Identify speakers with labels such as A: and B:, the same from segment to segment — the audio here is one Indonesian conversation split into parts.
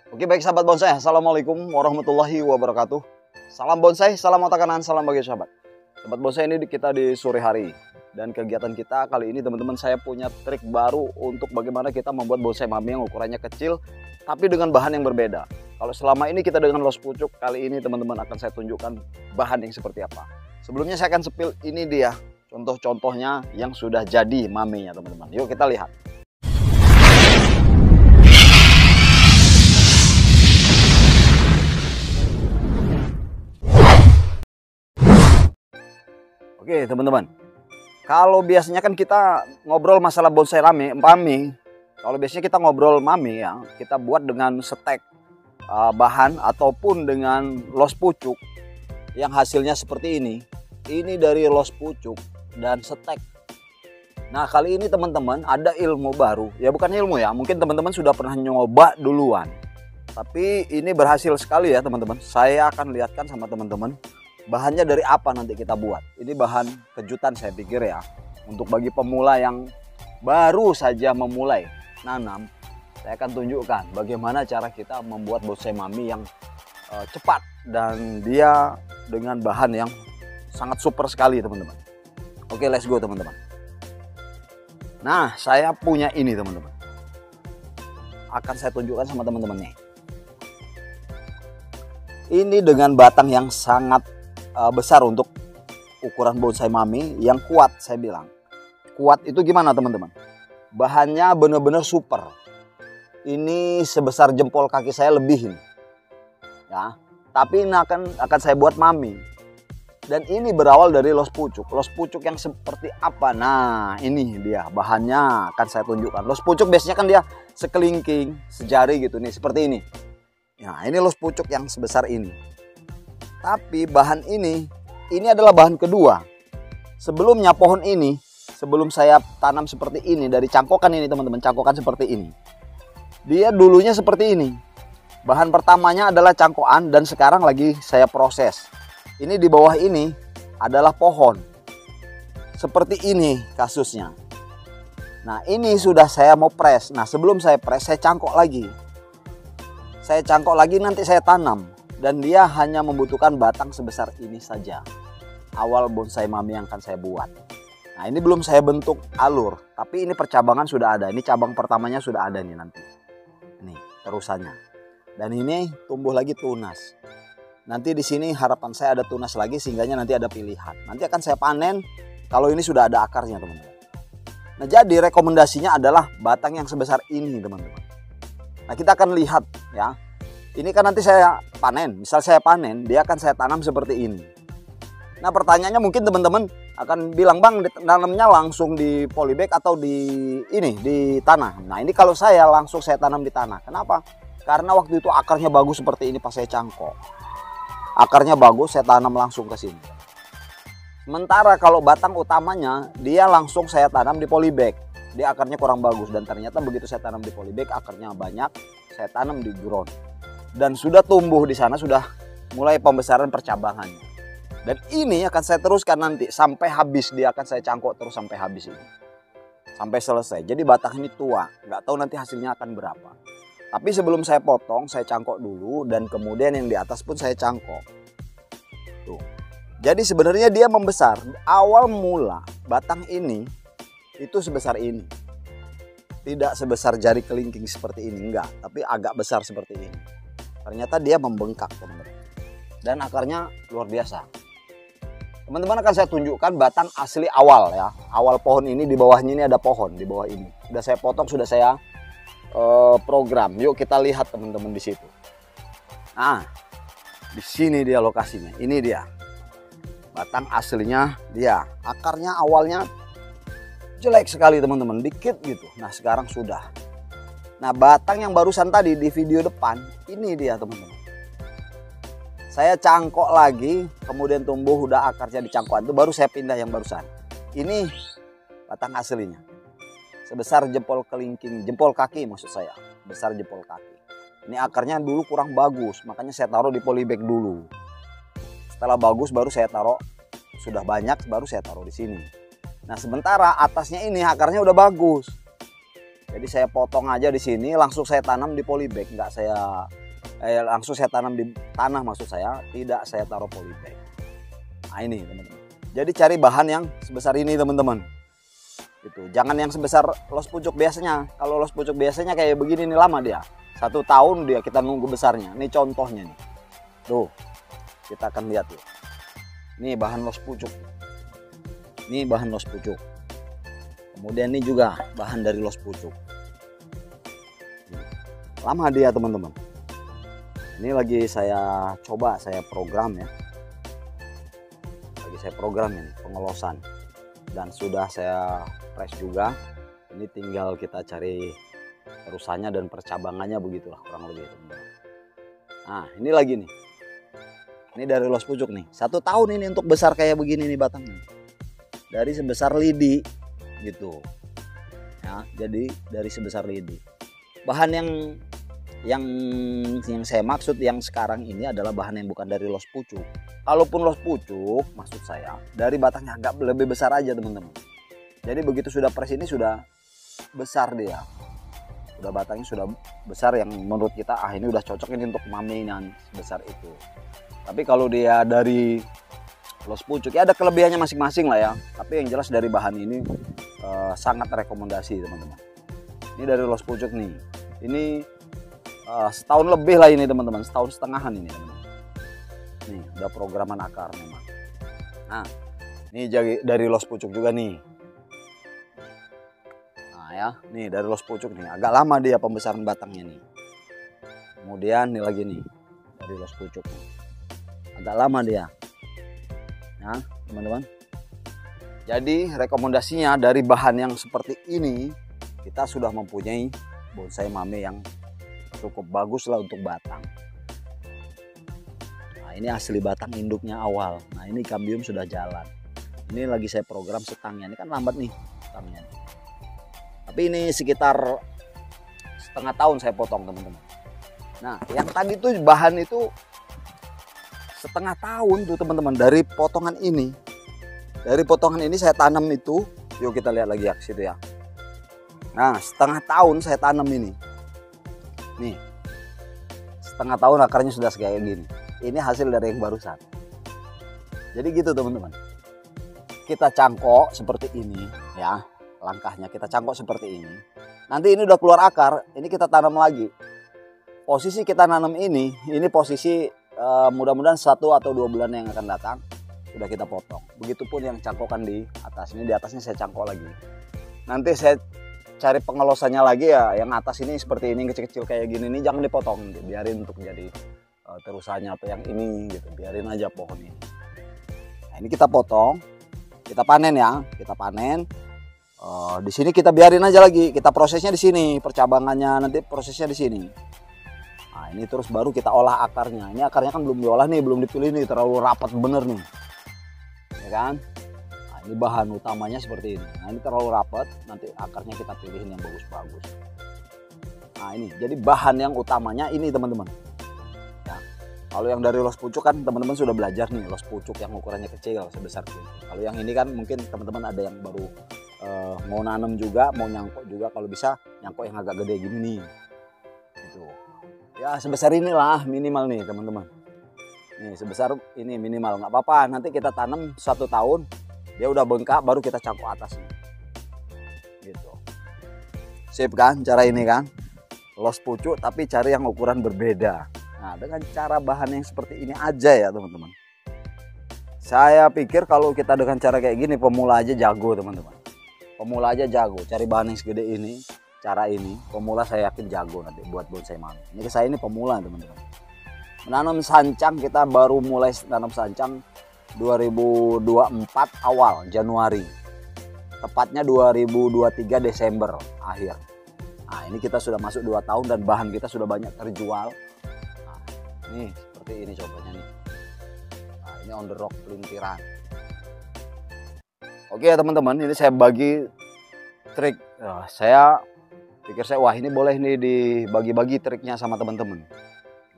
A: Oke, baik sahabat bonsai, assalamualaikum warahmatullahi wabarakatuh. Salam bonsai, salam otak kanan, salam bagi sahabat. Sahabat bonsai, ini kita di sore hari. Dan kegiatan kita kali ini teman-teman, saya punya trik baru untuk bagaimana kita membuat bonsai mami yang ukurannya kecil tapi dengan bahan yang berbeda. Kalau selama ini kita dengan los pucuk, kali ini teman-teman akan saya tunjukkan bahan yang seperti apa. Sebelumnya saya akan spill, ini dia contoh-contohnya yang sudah jadi maminya teman-teman. Yuk kita lihat. Oke teman-teman, kalau biasanya kan kita ngobrol masalah bonsai mami, kalau biasanya kita ngobrol mami ya, kita buat dengan stek bahan ataupun dengan los pucuk yang hasilnya seperti ini. Ini dari los pucuk dan stek. Nah kali ini teman-teman ada ilmu baru, ya bukan ilmu ya, mungkin teman-teman sudah pernah nyoba duluan. Tapi ini berhasil sekali ya teman-teman. Saya akan lihatkan sama teman-teman bahannya dari apa nanti kita buat. Ini bahan kejutan saya pikir ya. Untuk bagi pemula yang baru saja memulai nanam, saya akan tunjukkan bagaimana cara kita membuat bonsai mami yang cepat. Dan dia dengan bahan yang sangat super sekali teman-teman. Oke, let's go teman-teman. Nah, saya punya ini teman-teman. Akan saya tunjukkan sama teman-teman nih. Ini dengan batang yang sangat besar untuk ukuran bonsai mami yang kuat, saya bilang. Kuat itu gimana teman-teman? Bahannya benar-benar super. Ini sebesar jempol kaki saya lebih ini. Ya, tapi ini akan saya buat mami. Dan ini berawal dari los pucuk. Los pucuk yang seperti apa? Nah, ini dia bahannya akan saya tunjukkan. Los pucuk biasanya kan dia sekelingking, sejari gitu nih, seperti ini. Nah, ini los pucuk yang sebesar ini. Tapi bahan ini adalah bahan kedua. Sebelumnya pohon ini, sebelum saya tanam seperti ini, dari cangkokan ini teman-teman, cangkokan seperti ini. Dia dulunya seperti ini. Bahan pertamanya adalah cangkokan dan sekarang lagi saya proses. Ini di bawah ini adalah pohon. Seperti ini kasusnya. Nah ini sudah saya mau press. Nah sebelum saya press, saya cangkok lagi. Saya cangkok lagi, nanti saya tanam. Dan dia hanya membutuhkan batang sebesar ini saja. Awal bonsai mami yang akan saya buat. Nah ini belum saya bentuk alur. Tapi ini percabangan sudah ada. Ini cabang pertamanya sudah ada nih nanti. Nih terusannya. Dan ini tumbuh lagi tunas. Nanti di sini harapan saya ada tunas lagi sehingga nanti ada pilihan. Nanti akan saya panen kalau ini sudah ada akarnya teman-teman. Nah jadi rekomendasinya adalah batang yang sebesar ini teman-teman. Nah kita akan lihat ya. Ini kan nanti saya panen, misal saya panen, dia akan saya tanam seperti ini. Nah pertanyaannya mungkin teman-teman akan bilang, bang tanamnya langsung di polybag atau di tanah. Nah ini kalau saya langsung saya tanam di tanah. Kenapa? Karena waktu itu akarnya bagus seperti ini pas saya cangkok. Akarnya bagus, saya tanam langsung ke sini. Sementara kalau batang utamanya, dia langsung saya tanam di polybag. Dia akarnya kurang bagus dan ternyata begitu saya tanam di polybag, akarnya banyak, saya tanam di ground. Dan sudah tumbuh di sana, sudah mulai pembesaran percabangannya. Dan ini akan saya teruskan nanti sampai habis, dia akan saya cangkok terus sampai habis ini. Sampai selesai. Jadi batang ini tua, nggak tahu nanti hasilnya akan berapa. Tapi sebelum saya potong, saya cangkok dulu dan kemudian yang di atas pun saya cangkok. Tuh. Jadi sebenarnya dia membesar. Awal mula batang ini itu sebesar ini. Tidak sebesar jari kelingking seperti ini, enggak, tapi agak besar seperti ini. Ternyata dia membengkak teman-teman. Dan akarnya luar biasa. Teman-teman akan saya tunjukkan batang asli awal ya. Awal pohon ini, di bawahnya ini ada pohon di bawah ini. Sudah saya potong, sudah saya program. Yuk kita lihat teman-teman di situ. Nah, di sini dia lokasinya. Ini dia. Batang aslinya dia. Akarnya awalnya jelek sekali teman-teman, dikit gitu. Nah, sekarang sudah. Nah batang yang barusan tadi di video depan, ini dia teman-teman. Saya cangkok lagi, kemudian tumbuh udah akarnya di cangkokan itu, baru saya pindah yang barusan. Ini batang aslinya. Sebesar jempol kelingking, jempol kaki maksud saya. Besar jempol kaki. Ini akarnya dulu kurang bagus, makanya saya taruh di polybag dulu. Setelah bagus baru saya taruh, sudah banyak baru saya taruh di sini. Nah sementara atasnya ini akarnya udah bagus. Jadi saya potong aja di sini, langsung saya tanam di polybag, nggak saya langsung saya tanam di tanah maksud saya, tidak saya taruh polybag. Nah ini teman-teman. Jadi cari bahan yang sebesar ini teman-teman. Itu jangan yang sebesar los pucuk biasanya. Kalau los pucuk biasanya kayak begini nih lama dia. 1 tahun dia kita nunggu besarnya. Ini contohnya nih. Tuh, kita akan lihat tuh. Ini bahan los pucuk. Ini bahan los pucuk. Kemudian ini juga bahan dari los pucuk. Lama dia teman-teman. Ini lagi saya coba, saya program ya. Lagi saya program ini pengelosan. Dan sudah saya press juga. Ini tinggal kita cari terusannya dan percabangannya, begitulah kurang lebih teman-teman. Nah ini lagi nih. Ini dari los pucuk nih. 1 tahun ini untuk besar kayak begini nih batangnya. Dari sebesar lidi gitu ya, jadi dari sebesar lidi. Bahan yang saya maksud yang sekarang ini adalah bahan yang bukan dari los pucuk. Kalaupun los pucuk maksud saya dari batangnya agak lebih besar aja teman-teman. Jadi begitu sudah press ini sudah besar dia, udah batangnya sudah besar yang menurut kita ini udah cocok ini untuk maminan sebesar itu. Tapi kalau dia dari los pucuk ya ada kelebihannya masing-masing lah ya. Tapi yang jelas dari bahan ini sangat rekomendasi teman-teman. Ini dari los pucuk nih. Ini setahun lebih lah ini teman-teman, setahun setengahan ini teman-teman. Nih udah programan akar memang. Nah ini dari los pucuk juga nih. Nah ya, nih dari los pucuk nih. Agak lama dia pembesaran batangnya nih. Kemudian nih lagi nih dari los pucuk. Agak lama dia. Nah teman-teman, jadi rekomendasinya dari bahan yang seperti ini kita sudah mempunyai bonsai mame yang cukup bagus lah untuk batang. Nah ini asli batang induknya awal. Nah ini kambium sudah jalan. Ini lagi saya program setangnya, ini kan lambat nih setangnya. Tapi ini sekitar setengah tahun saya potong teman-teman. Nah yang tadi tuh bahan itu setengah tahun tuh teman-teman dari potongan ini. Dari potongan ini saya tanam itu. Yuk kita lihat lagi ya ke situ ya. Nah setengah tahun saya tanam ini. Nih setengah tahun akarnya sudah kayak gini. Ini hasil dari yang barusan. Jadi gitu teman-teman. Kita cangkok seperti ini ya. Langkahnya kita cangkok seperti ini. Nanti ini udah keluar akar. Ini kita tanam lagi. Posisi kita nanam ini posisi mudah-mudahan 1 atau 2 bulan yang akan datang sudah kita potong. Begitupun yang cangkokan di atas. Ini di atasnya saya cangkok lagi. Nanti saya cari pengelosannya lagi ya. Yang atas ini seperti ini kecil-kecil kayak gini nih jangan dipotong. Biarin untuk jadi terusannya atau yang ini gitu. Biarin aja pohon ini. Nah, ini kita potong, kita panen ya. Kita panen. Di sini kita biarin aja lagi. Kita prosesnya di sini. Percabangannya nanti prosesnya di sini. Nah ini terus baru kita olah akarnya. Ini akarnya kan belum diolah nih, belum dipilih nih, terlalu rapat bener nih, ya kan? Nah ini bahan utamanya seperti ini. Nah ini terlalu rapat, nanti akarnya kita pilihin yang bagus-bagus. Nah ini, jadi bahan yang utamanya ini teman-teman. Ya. Kalau yang dari los pucuk kan teman-teman sudah belajar nih, los pucuk yang ukurannya kecil sebesar ini. Kalau yang ini kan mungkin teman-teman ada yang baru mau nanam juga, mau nyangkok juga, kalau bisa nyangkok yang agak gede gini nih. Gitu. Ya sebesar inilah minimal nih teman-teman. Nih sebesar ini minimal, nggak apa-apa. Nanti kita tanam 1 tahun, dia udah bengkak, baru kita cangkok atasnya. Gitu. Sip kan cara ini kan? Los pucuk tapi cari yang ukuran berbeda. Nah dengan cara bahan yang seperti ini aja ya teman-teman. Saya pikir kalau kita dengan cara kayak gini pemula aja jago teman-teman. Pemula aja jago, cari bahan yang segede ini. Cara ini pemula saya yakin jago nanti buat bonsai mame. Ini saya ini pemula teman-teman. Menanam sancang kita baru mulai nanam sancang 2024 awal Januari. Tepatnya 2023 Desember akhir. Nah ini kita sudah masuk 2 tahun dan bahan kita sudah banyak terjual. Nah, ini seperti ini contohnya nih. Nah ini on the rock pelintiran. Oke ya teman-teman, ini saya bagi trik. Saya pikir wah ini boleh nih dibagi-bagi triknya sama teman-teman.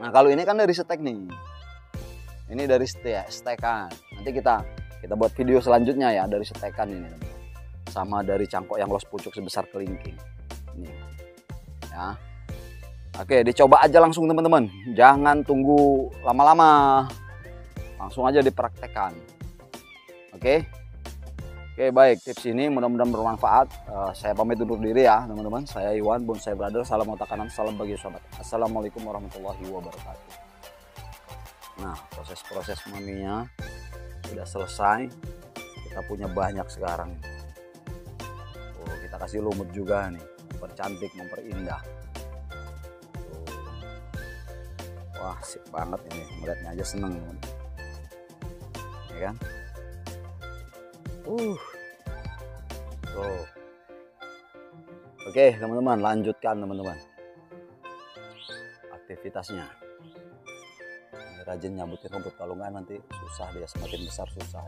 A: Nah kalau ini kan dari stek nih. Ini dari stekan. Nanti kita buat video selanjutnya ya dari stekan ini. Sama dari cangkok yang los pucuk sebesar kelingking. nih. Ya. Oke, dicoba aja langsung teman-teman. Jangan tunggu lama-lama. Langsung aja dipraktekkan. Oke. Oke, baik, tips ini mudah-mudahan bermanfaat. Saya pamit undur diri ya teman-teman. Saya Iwan, Bonsai Brother. Salam otak kanan, salam bagi sobat. Assalamualaikum warahmatullahi wabarakatuh. Nah, proses-proses maminya sudah selesai. Kita punya banyak sekarang. Oh, kita kasih lumut juga nih, mempercantik, memperindah. Wah, sip banget ini. Melihatnya aja seneng, ya kan? Tuh. Oke teman-teman, lanjutkan teman-teman aktivitasnya. Ini rajin nyabutin rumput, kalau nggak nanti susah dia, semakin besar susah.